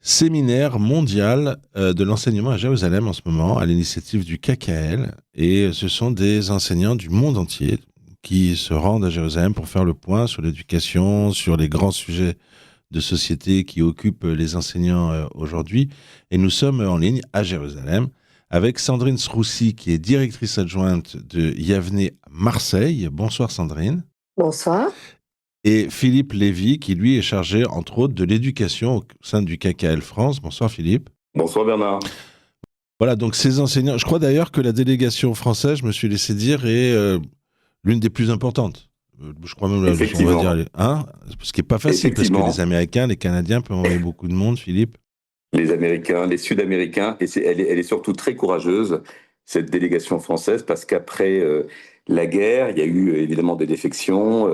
séminaire mondial de l'enseignement à Jérusalem en ce moment, à l'initiative du KKL. Et ce sont des enseignants du monde entier qui se rendent à Jérusalem pour faire le point sur l'éducation, sur les grands sujets de société qui occupent les enseignants aujourd'hui. Et nous sommes en ligne à Jérusalem avec Sandrine Sroussi, qui est directrice adjointe de Yavneh Marseille. Bonsoir Sandrine. Bonsoir. Et Philippe Lévy, qui lui est chargé, entre autres, de l'éducation au sein du KKL France. Bonsoir Philippe. Bonsoir Bernard. Voilà, donc ces enseignants, je crois d'ailleurs que la délégation française, je me suis laissé dire, est l'une des plus importantes. Je crois même, on va dire, ce qui n'est pas facile, parce que les Américains, les Canadiens peuvent envoyer beaucoup de monde, Philippe. Les Américains, les Sud-Américains, et elle est surtout très courageuse, cette délégation française, parce qu'après la guerre, il y a eu évidemment des défections,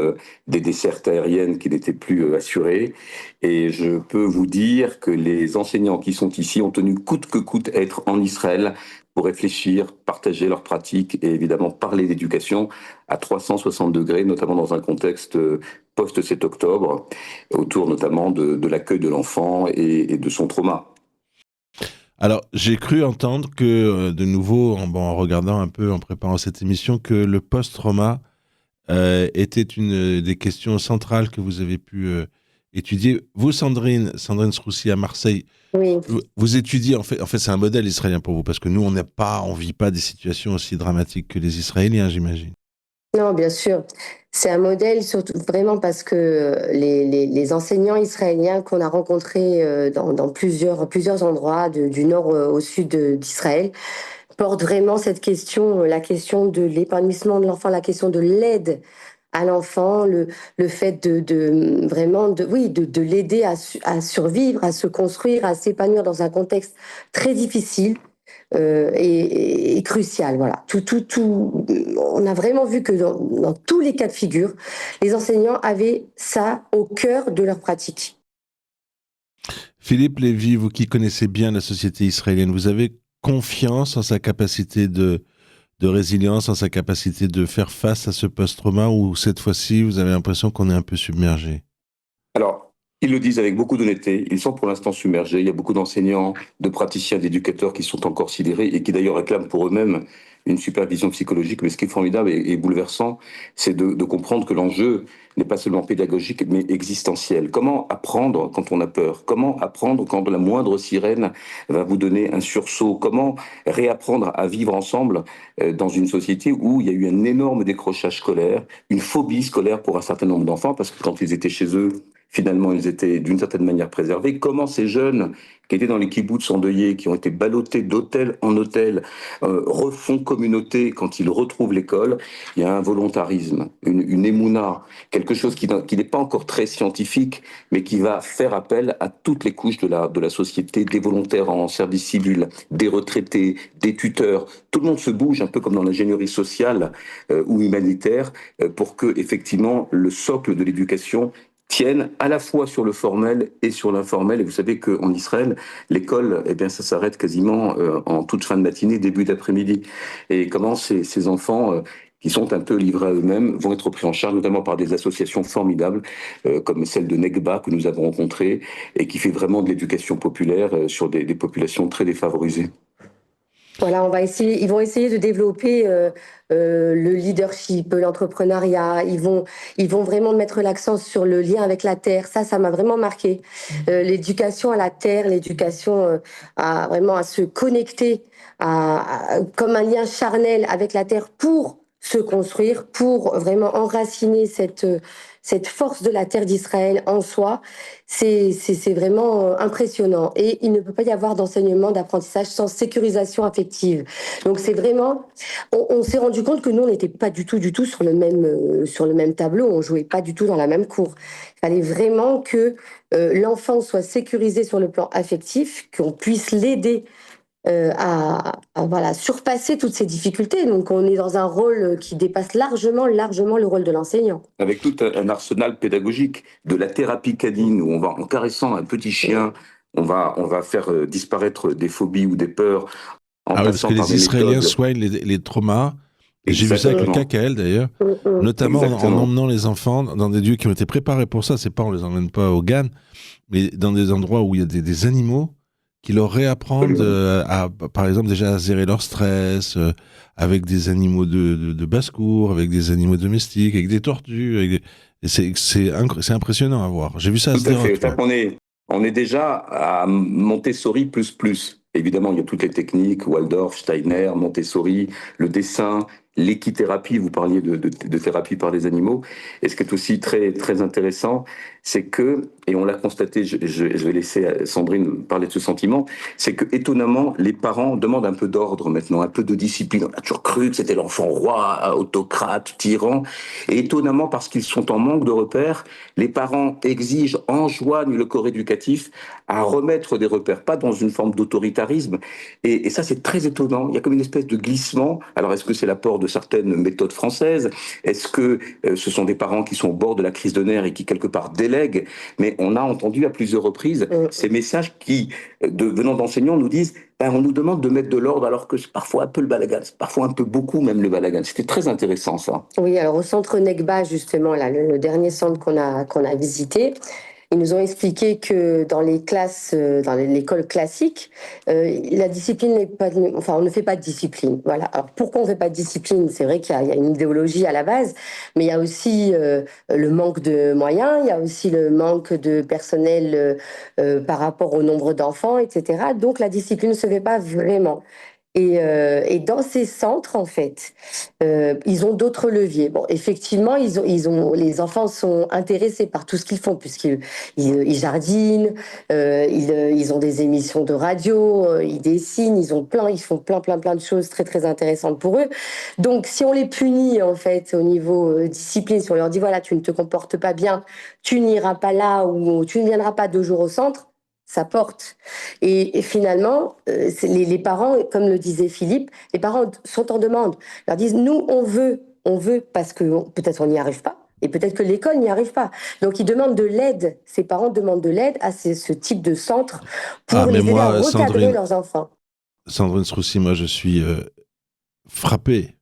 des dessertes aériennes qui n'étaient plus assurées, et je peux vous dire que les enseignants qui sont ici ont tenu coûte que coûte à être en Israël pour réfléchir, partager leurs pratiques et évidemment parler d'éducation à 360 degrés, notamment dans un contexte post-7 octobre, autour notamment de l'accueil de l'enfant et de son trauma. Alors, j'ai cru entendre que, de nouveau, en regardant un peu, en préparant cette émission, que le post-trauma était une des questions centrales que vous avez pu étudier. Vous, Sandrine Sroussi à Marseille, oui. Vous étudiez, en fait, c'est un modèle israélien pour vous, parce que nous, on vit pas des situations aussi dramatiques que les Israéliens, j'imagine. Non, bien sûr. C'est un modèle surtout vraiment parce que les enseignants israéliens qu'on a rencontrés dans plusieurs endroits du nord au sud d'Israël portent vraiment cette question, la question de l'épanouissement de l'enfant, la question de l'aide à l'enfant, le fait de l'aider à survivre, à se construire, à s'épanouir dans un contexte très difficile. Et crucial, voilà. On a vraiment vu que dans tous les cas de figure, les enseignants avaient ça au cœur de leur pratique. Philippe Lévy, vous qui connaissez bien la société israélienne, vous avez confiance en sa capacité de résilience, en sa capacité de faire face à ce post-trauma, ou cette fois-ci, vous avez l'impression qu'on est un peu submergé? Alors, ils le disent avec beaucoup d'honnêteté, ils sont pour l'instant submergés. Il y a beaucoup d'enseignants, de praticiens, d'éducateurs qui sont encore sidérés et qui d'ailleurs réclament pour eux-mêmes une supervision psychologique. Mais ce qui est formidable et bouleversant, c'est de comprendre que l'enjeu n'est pas seulement pédagogique, mais existentiel. Comment apprendre quand on a peur? Comment apprendre quand la moindre sirène va vous donner un sursaut? Comment réapprendre à vivre ensemble dans une société où il y a eu un énorme décrochage scolaire, une phobie scolaire pour un certain nombre d'enfants, parce que quand ils étaient chez eux, finalement, ils étaient d'une certaine manière préservés. Comment ces jeunes qui étaient dans les kibboutz endeuillés, qui ont été ballottés d'hôtel en hôtel, refont communauté quand ils retrouvent l'école? Il y a un volontarisme, une émouna, quelque chose qui n'est pas encore très scientifique, mais qui va faire appel à toutes les couches de la société, des volontaires en service civil, des retraités, des tuteurs. Tout le monde se bouge, un peu comme dans l'ingénierie sociale ou humanitaire, pour que, effectivement, le socle de l'éducation tiennent à la fois sur le formel et sur l'informel. Et vous savez qu'en Israël, l'école, ça s'arrête quasiment en toute fin de matinée, début d'après-midi. Et comment ces enfants qui sont un peu livrés à eux-mêmes vont être pris en charge, notamment par des associations formidables, comme celle de Negba que nous avons rencontrée, et qui fait vraiment de l'éducation populaire sur des populations très défavorisées. Voilà, ils vont essayer de développer le leadership, l'entrepreneuriat. Ils vont vraiment mettre l'accent sur le lien avec la terre. Ça m'a vraiment marqué. L'éducation à la terre, l'éducation à se connecter comme un lien charnel avec la terre pour se construire, pour vraiment enraciner cette force de la terre d'Israël en soi. C'est vraiment impressionnant. Et il ne peut pas y avoir d'enseignement, d'apprentissage sans sécurisation affective. Donc c'est vraiment... On s'est rendu compte que nous, on n'était pas du tout sur le même tableau. On jouait pas du tout dans la même cour. Il fallait vraiment que l'enfant soit sécurisé sur le plan affectif, qu'on puisse l'aider à surpasser toutes ces difficultés. Donc on est dans un rôle qui dépasse largement le rôle de l'enseignant. Avec tout un arsenal pédagogique, de la thérapie canine, où en caressant un petit chien, on va faire disparaître des phobies ou des peurs. Parce que les Israéliens soignent les traumas Et j'ai vu ça avec le Exactement. KKL d'ailleurs, notamment en Exactement. emmenant les enfants dans des lieux qui ont été préparés pour ça. C'est pas, on les emmène pas au GAN, mais dans des endroits où il y a des animaux qui leur réapprennent Absolument. par exemple, déjà à gérer leur stress, avec des animaux de basse-cour, avec des animaux domestiques, avec des tortues. Et c'est impressionnant à voir. J'ai vu ça à Tout à Sderot, fait. moi. On est déjà à Montessori plus plus. Évidemment, il y a toutes les techniques, Waldorf, Steiner, Montessori, le dessin, l'équithérapie, vous parliez de thérapie par les animaux. Et ce qui est aussi très, très intéressant, c'est que, et on l'a constaté, je vais laisser Sandrine parler de ce sentiment, c'est que étonnamment, les parents demandent un peu d'ordre maintenant, un peu de discipline. On a toujours cru que c'était l'enfant roi, autocrate, tyran. Et étonnamment, parce qu'ils sont en manque de repères, les parents exigent, enjoignent le corps éducatif à remettre des repères, pas dans une forme d'autoritarisme. Et ça, c'est très étonnant. Il y a comme une espèce de glissement. Alors, est-ce que c'est l'apport de certaines méthodes françaises? Est-ce que ce sont des parents qui sont au bord de la crise de nerfs et qui, quelque part, délèguent? Mais on a entendu à plusieurs reprises ces messages qui, venant d'enseignants, nous disent ben, on nous demande de mettre de l'ordre alors que c'est parfois un peu le balagan, c'est parfois un peu beaucoup même le balagan. C'était très intéressant, ça. Oui, alors au centre Negba, justement, là, le dernier centre qu'on a visité, ils nous ont expliqué que dans les classes, dans l'école classique, la discipline n'est pas, enfin, on ne fait pas de discipline. Voilà. Alors pourquoi on ne fait pas de discipline? C'est vrai qu'il y a une idéologie à la base, mais il y a aussi le manque de moyens, il y a aussi le manque de personnel par rapport au nombre d'enfants, etc. Donc la discipline ne se fait pas vraiment. Et dans ces centres, en fait, ils ont d'autres leviers. Bon, effectivement, les enfants sont intéressés par tout ce qu'ils font, puisqu'ils jardinent, ils ont des émissions de radio, ils dessinent, ils font plein de choses très, très intéressantes pour eux. Donc, si on les punit, en fait, au niveau discipline, si on leur dit, voilà, tu ne te comportes pas bien, tu n'iras pas là ou tu ne viendras pas 2 jours au centre, ça porte. Et finalement, les parents, comme le disait Philippe, les parents sont en demande. Ils leur disent, nous, on veut parce que peut-être on n'y arrive pas. Et peut-être que l'école n'y arrive pas. Donc, ils demandent de l'aide. Ces parents demandent de l'aide à ce type de centre Ah, pour mais les aider à moi, recadrer leurs enfants. Sandrine Sroussi, moi, je suis frappé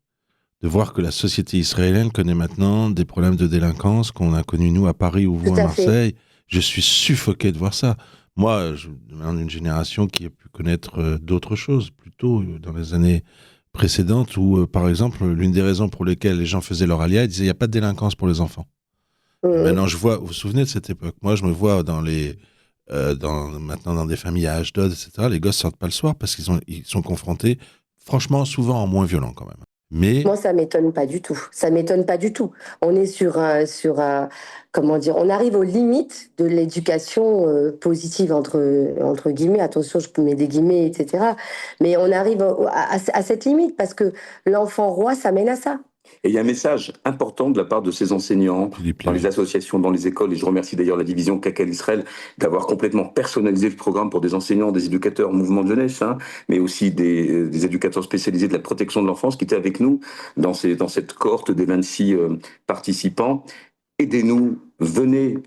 de voir que la société israélienne connaît maintenant des problèmes de délinquance qu'on a connus nous à Paris ou vous Tout à à fait. Marseille. Je suis suffoqué de voir ça. Moi, je viens d'une génération qui a pu connaître d'autres choses, plutôt dans les années précédentes, où, par exemple, l'une des raisons pour lesquelles les gens faisaient leur alia, ils disaient il n'y a pas de délinquance pour les enfants. Et Mhm. maintenant, je vois, vous vous souvenez de cette époque? Moi, je me vois maintenant dans des familles à Ashdod, etc. Les gosses sortent pas le soir parce ils sont confrontés, franchement, souvent en moins violent quand même. Mais Moi, ça m'étonne pas du tout. Ça m'étonne pas du tout. On est comment dire, on arrive aux limites de l'éducation positive entre guillemets. Attention, je mets des guillemets, etc. Mais on arrive à cette limite parce que l'enfant roi, ça mène à ça. Et il y a un message important de la part de ces enseignants Philippe dans les Lévy. associations, dans les écoles, et je remercie d'ailleurs la division KKL Israël d'avoir complètement personnalisé le programme pour des enseignants, des éducateurs, mouvement de jeunesse, hein, mais aussi des éducateurs spécialisés de la protection de l'enfance qui étaient avec nous dans cette cohorte des 26 participants. Aidez-nous, venez,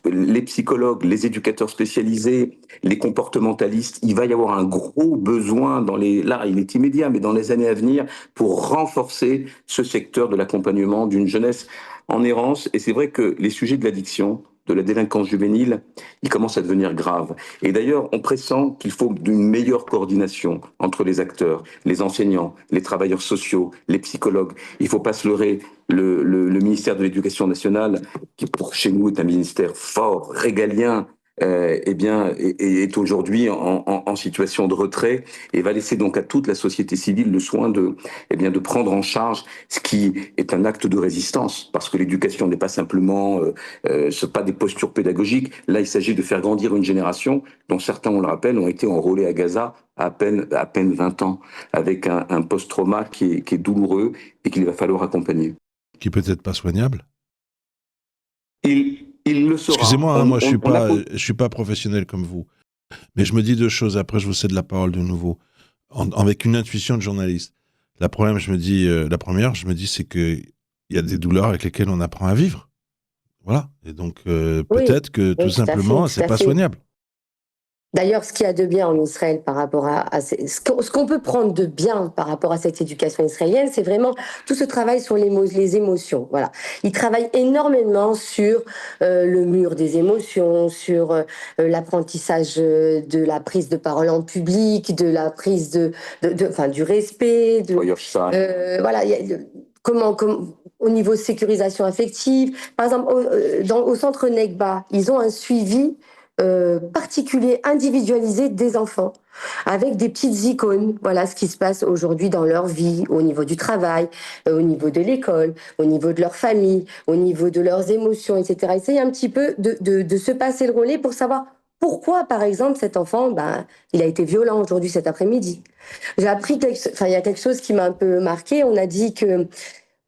les psychologues, les éducateurs spécialisés, les comportementalistes. Il va y avoir un gros besoin là, il est immédiat, mais dans les années à venir, pour renforcer ce secteur de l'accompagnement d'une jeunesse en errance. Et c'est vrai que les sujets de l'addiction, de la délinquance juvénile, ils commencent à devenir graves. Et d'ailleurs, on pressent qu'il faut d'une meilleure coordination entre les acteurs, les enseignants, les travailleurs sociaux, les psychologues. Il ne faut pas se leurrer. Le ministère de l'Éducation nationale, qui pour chez nous est un ministère fort, régalien, eh bien, est aujourd'hui en situation de retrait et va laisser donc à toute la société civile le soin de prendre en charge ce qui est un acte de résistance, parce que l'éducation n'est pas simplement, c'est pas des postures pédagogiques. Là, il s'agit de faire grandir une génération dont certains, on le rappelle, ont été enrôlés à Gaza à peine 20 ans, avec un post-trauma qui est douloureux et qu'il va falloir accompagner. Qui peut être pas soignable. Il le sera. Excusez-moi, hein, moi On a je suis pas professionnel comme vous, mais je me dis deux choses. Après, je vous cède la parole de nouveau, avec une intuition de journaliste. La première, je me dis, c'est que il y a des douleurs avec lesquelles on apprend à vivre. Voilà. Et donc Oui, peut-être que tout oui, tout à fait, simplement, tout c'est à pas fait. soignable. D'ailleurs, ce qu'il y a de bien en Israël par rapport ce qu'on peut prendre de bien par rapport à cette éducation israélienne, c'est vraiment tout ce travail sur les émotions. Voilà, ils travaillent énormément sur le mur des émotions, sur l'apprentissage de la prise de parole en public, de la prise enfin, du respect, voilà, au niveau sécurisation affective. Par exemple, au centre Negba, ils ont un suivi particulier, individualisé des enfants, avec des petites icônes. Voilà ce qui se passe aujourd'hui dans leur vie, au niveau du travail, au niveau de l'école, au niveau de leur famille, au niveau de leurs émotions, etc. Essayer un petit peu de se passer le relais pour savoir pourquoi, par exemple, cet enfant, il a été violent aujourd'hui, cet après-midi. J'ai appris il y a quelque chose qui m'a un peu marqué. On a dit que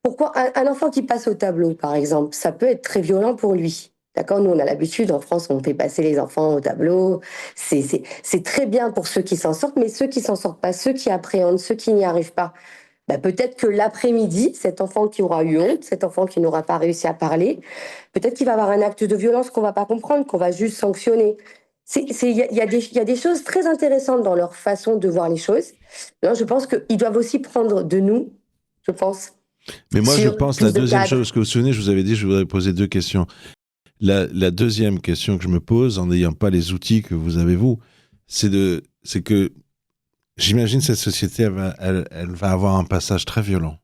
pourquoi un enfant qui passe au tableau, par exemple, ça peut être très violent pour lui. D'accord, nous on a l'habitude, en France on fait passer les enfants au tableau, c'est très bien pour ceux qui s'en sortent, mais ceux qui s'en sortent pas, ceux qui appréhendent, ceux qui n'y arrivent pas, peut-être que l'après-midi, cet enfant qui aura eu honte, cet enfant qui n'aura pas réussi à parler, peut-être qu'il va avoir un acte de violence qu'on va pas comprendre, qu'on va juste sanctionner. Il y a des choses très intéressantes dans leur façon de voir les choses. Alors, je pense qu'ils doivent aussi prendre de nous, je pense. Mais moi, je pense la deuxième chose, que vous vous souvenez, je vous avais dit, je voudrais poser deux questions. La deuxième question que je me pose, en n'ayant pas les outils que vous avez, vous, c'est que j'imagine cette société, elle va avoir un passage très violent.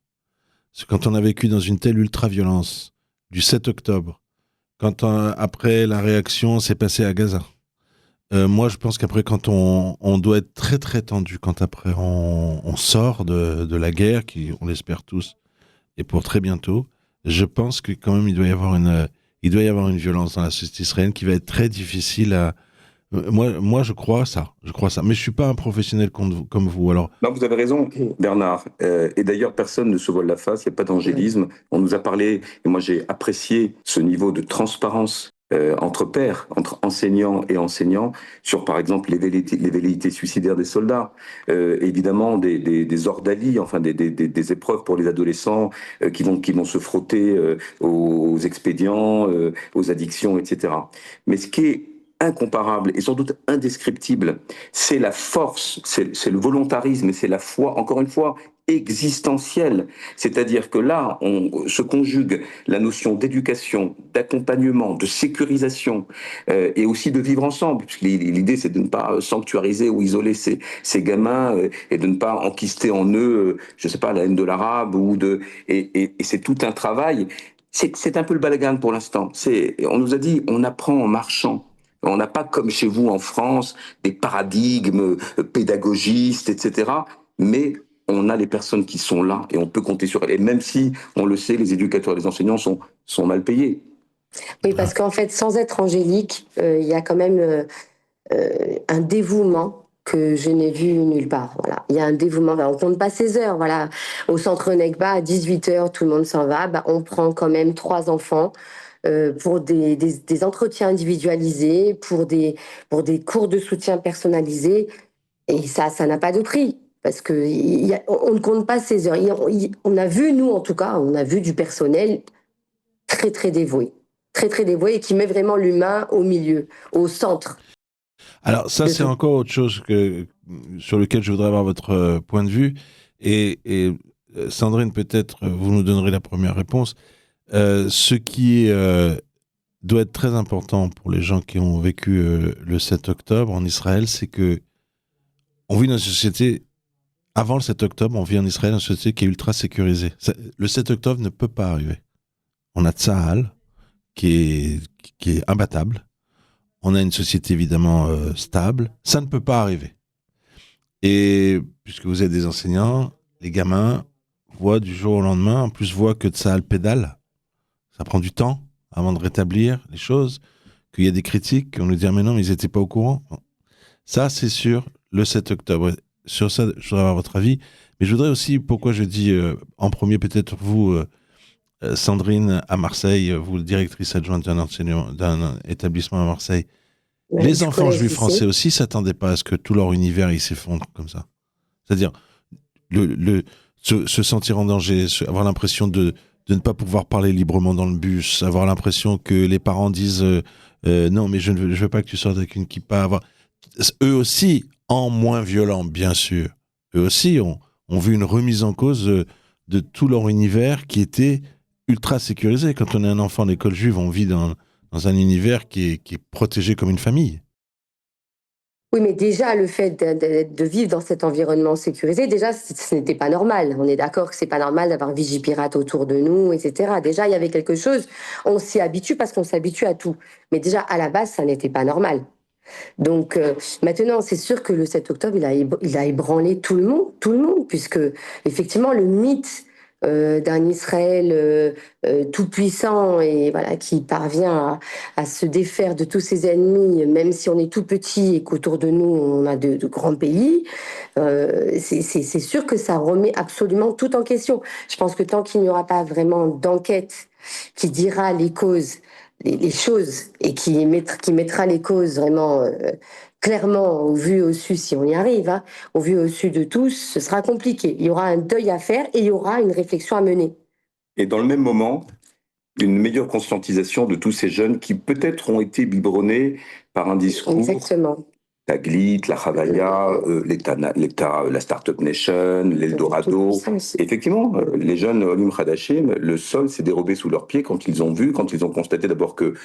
C'est quand on a vécu dans une telle ultra-violence du 7 octobre, quand après la réaction s'est passée à Gaza. Moi, je pense qu'après, quand on doit être très très tendu, quand après on sort de la guerre, qui on l'espère tous, et pour très bientôt, je pense que quand même il doit y avoir une violence dans la société israélienne qui va être très difficile à. Moi, je crois ça. Mais je suis pas un professionnel comme vous. Alors. Non, vous avez raison, Bernard. Et d'ailleurs, personne ne se voile la face. Il n'y a pas d'angélisme. On nous a parlé, et moi j'ai apprécié ce niveau de transparence entre pairs, entre enseignants et enseignants, sur par exemple les velléités suicidaires des soldats, évidemment des ordalies, enfin des épreuves pour les adolescents qui vont se frotter aux expédients, aux addictions, etc. Mais ce qui est incomparable et sans doute indescriptible, c'est la force, c'est le volontarisme et c'est la foi, encore une fois, existentielle. C'est-à-dire que là, on se conjugue la notion d'éducation, d'accompagnement, de sécurisation et aussi de vivre ensemble. Puisque l'idée, c'est de ne pas sanctuariser ou isoler ces gamins et de ne pas enquister en eux, je sais pas, la haine de l'arabe et c'est tout un travail. C'est un peu le balagan pour l'instant. On nous a dit, on apprend en marchant. On n'a pas, comme chez vous en France, des paradigmes pédagogistes, etc. Mais on a les personnes qui sont là et on peut compter sur elles. Et même si, on le sait, les éducateurs et les enseignants sont mal payés. Oui, parce qu'en fait, sans être angélique, il y a quand même un dévouement que je n'ai vu nulle part. Voilà. Il y a un dévouement. On compte pas ses heures. Voilà. Au centre Negba, à 18h, tout le monde s'en va. On prend quand même 3 enfants. Pour des entretiens individualisés, pour des cours de soutien personnalisés. Et ça n'a pas de prix. Parce que on ne compte pas ses heures. On a vu, nous en tout cas, on a vu du personnel très très dévoué. Très très dévoué et qui met vraiment l'humain au milieu, au centre. Alors ça, c'est encore autre chose sur lequel je voudrais avoir votre point de vue. Et Sandrine, peut-être, vous nous donnerez la première réponse. Ce qui doit être très important pour les gens qui ont vécu le 7 octobre en Israël, c'est que on vit dans une société, avant le 7 octobre, on vit en Israël dans une société qui est ultra sécurisée. Le 7 octobre ne peut pas arriver. On a Tsahal, qui est imbattable. On a une société évidemment stable. Ça ne peut pas arriver. Et puisque vous êtes des enseignants, les gamins voient du jour au lendemain, en plus voient que Tsahal pédale. Ça prend du temps avant de rétablir les choses, qu'il y a des critiques, qu'on nous dit « mais non, mais ils n'étaient pas au courant ». Ça, c'est sur le 7 octobre. Sur ça, je voudrais avoir votre avis. Mais je voudrais aussi, pourquoi je dis en premier, peut-être vous, Sandrine, à Marseille, vous, directrice adjointe d'un établissement à Marseille, les enfants juifs français aussi s'attendaient pas à ce que tout leur univers il s'effondre comme ça. C'est-à-dire se sentir en danger, avoir l'impression de ne pas pouvoir parler librement dans le bus, avoir l'impression que les parents disent non mais je veux pas que tu sortes avec une kippa, eux aussi, en moins violent, bien sûr, eux aussi ont vu une remise en cause de tout leur univers qui était ultra sécurisé. Quand on est un enfant d'école juive, on vit dans un univers qui est protégé comme une famille. Oui, mais déjà, le fait de vivre dans cet environnement sécurisé, déjà, ce n'était pas normal. On est d'accord que c'est pas normal d'avoir Vigipirate autour de nous, etc. Déjà, il y avait quelque chose, on s'y habitue parce qu'on s'habitue à tout. Mais déjà, à la base, ça n'était pas normal. Donc maintenant, c'est sûr que le 7 octobre, il a ébranlé tout le monde, puisque effectivement, le mythe d'un Israël tout puissant et voilà qui parvient à se défaire de tous ses ennemis, même si on est tout petit et qu'autour de nous on a de grands pays, c'est sûr que ça remet absolument tout en question. Je pense que tant qu'il n'y aura pas vraiment d'enquête qui dira les causes, les choses et qui mettra les causes vraiment clairement au vu au su si on y arrive, hein, au vu au su de tous, ce sera compliqué. Il y aura un deuil à faire et il y aura une réflexion à mener. Et dans le même moment, une meilleure conscientisation de tous ces jeunes qui peut-être ont été biberonnés par un discours, Exactement. la GLIT, la Havaya, l'État, la Startup Nation, l'Eldorado. Effectivement, les jeunes Olim Hadashim, le sol s'est dérobé sous leurs pieds quand ils ont constaté d'abord que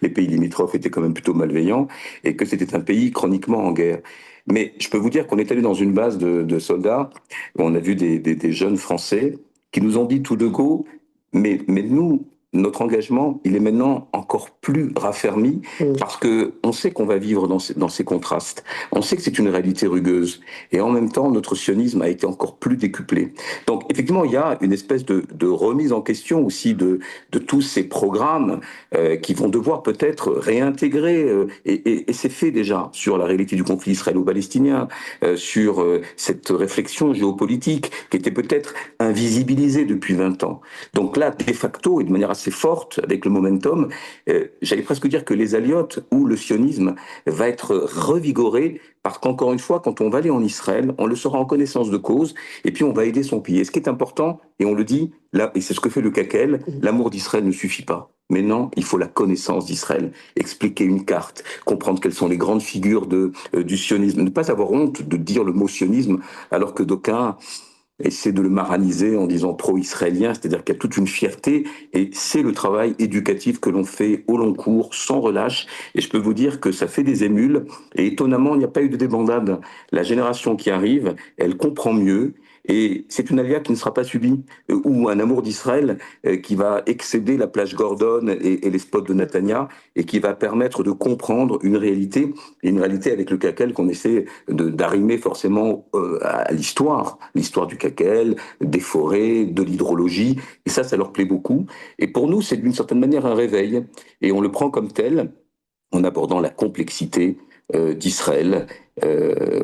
les pays limitrophes étaient quand même plutôt malveillants et que c'était un pays chroniquement en guerre. Mais je peux vous dire qu'on est allé dans une base de soldats où on a vu des jeunes Français qui nous ont dit tout de go, mais nous, notre engagement, il est maintenant encore plus raffermi parce que on sait qu'on va vivre dans ces contrastes. On sait que c'est une réalité rugueuse et en même temps, notre sionisme a été encore plus décuplé. Donc, effectivement, il y a une espèce de remise en question aussi de tous ces programmes qui vont devoir peut-être réintégrer et c'est fait déjà sur la réalité du conflit israélo-palestinien, sur cette réflexion géopolitique qui était peut-être invisibilisée depuis 20 ans. Donc là, de facto, et de manière assez forte, avec le momentum, j'allais presque dire que les aliotes ou le sionisme va être revigoré parce qu'encore une fois, quand on va aller en Israël, on le saura en connaissance de cause et puis on va aider son pays. Et ce qui est important, et on le dit, là, et c'est ce que fait le KKL, l'amour d'Israël ne suffit pas. Mais non, il faut la connaissance d'Israël, expliquer une carte, comprendre quelles sont les grandes figures du sionisme, ne pas avoir honte de dire le mot sionisme alors que d'aucuns essaie de le maraniser en disant pro-israélien, c'est-à-dire qu'il y a toute une fierté, et c'est le travail éducatif que l'on fait au long cours, sans relâche, et je peux vous dire que ça fait des émules, et étonnamment, il n'y a pas eu de débandade. La génération qui arrive, elle comprend mieux, et c'est une alia qui ne sera pas subie, ou un amour d'Israël qui va excéder la plage Gordon et les spots de Netanya, et qui va permettre de comprendre et une réalité avec le KKL qu'on essaie d'arrimer forcément à l'histoire du KKL, des forêts, de l'hydrologie, et ça leur plaît beaucoup. Et pour nous, c'est d'une certaine manière un réveil, et on le prend comme tel en abordant la complexité d'Israël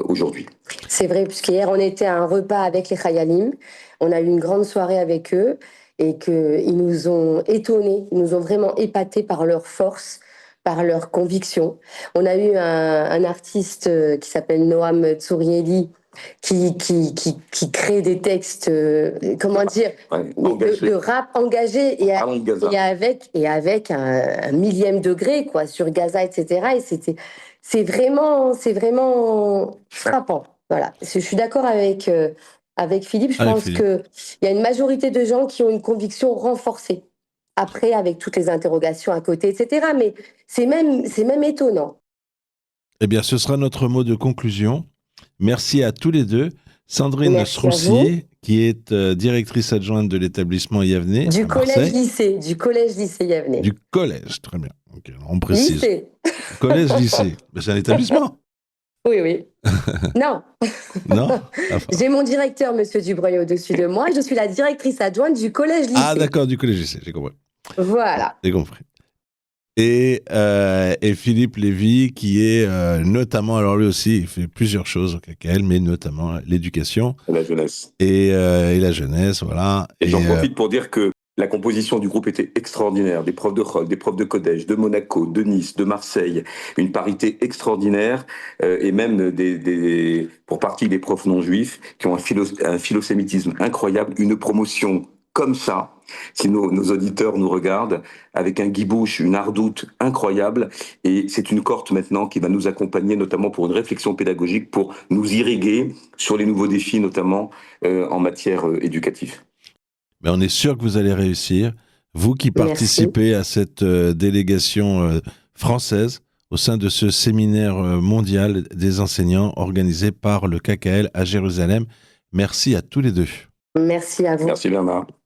aujourd'hui. C'est vrai, puisqu'hier, on était à un repas avec les Khayalim. On a eu une grande soirée avec eux et qu'ils nous ont étonnés, ils nous ont vraiment épatés par leur force, par leur conviction. On a eu un artiste qui s'appelle Noam Tsourieli qui crée des textes, comment dire, de rap engagé et avec un millième degré, quoi, sur Gaza, etc. Et c'est vraiment frappant. Voilà. Je suis d'accord avec Philippe. Je pense qu'il y a une majorité de gens qui ont une conviction renforcée. Après, avec toutes les interrogations à côté, etc. Mais c'est même étonnant. Eh bien, ce sera notre mot de conclusion. Merci à tous les deux. Sandrine Sroussier, qui est directrice adjointe de l'établissement Yavne. Du collège-lycée Yavne. Du collège, très bien. Okay, on précise. Lycée. Collège-lycée. Mais c'est un établissement. Oui. Non. Non. J'ai mon directeur, Monsieur Dubreuil, au-dessus de moi. Je suis la directrice adjointe du collège-lycée. Ah, d'accord, du collège-lycée, j'ai compris. Voilà. J'ai compris. Et Philippe Lévy, qui est notamment, alors lui aussi, il fait plusieurs choses au KKL, mais notamment l'éducation. La jeunesse. Et la jeunesse, voilà. Et j'en profite pour dire que la composition du groupe était extraordinaire. Des profs de Roll, des profs de Codège, de Monaco, de Nice, de Marseille. Une parité extraordinaire. Et même pour partie des profs non juifs qui ont un philosémitisme incroyable. Une promotion comme ça. si nos auditeurs nous regardent, avec un Guy Bush, une Ardoute incroyable. Et c'est une cohorte maintenant qui va nous accompagner, notamment pour une réflexion pédagogique, pour nous irriguer sur les nouveaux défis, notamment en matière éducative. Mais on est sûr que vous allez réussir. Vous qui participez à cette délégation française au sein de ce séminaire mondial des enseignants organisé par le KKL à Jérusalem. Merci à tous les deux. Merci à vous. Merci Bernard.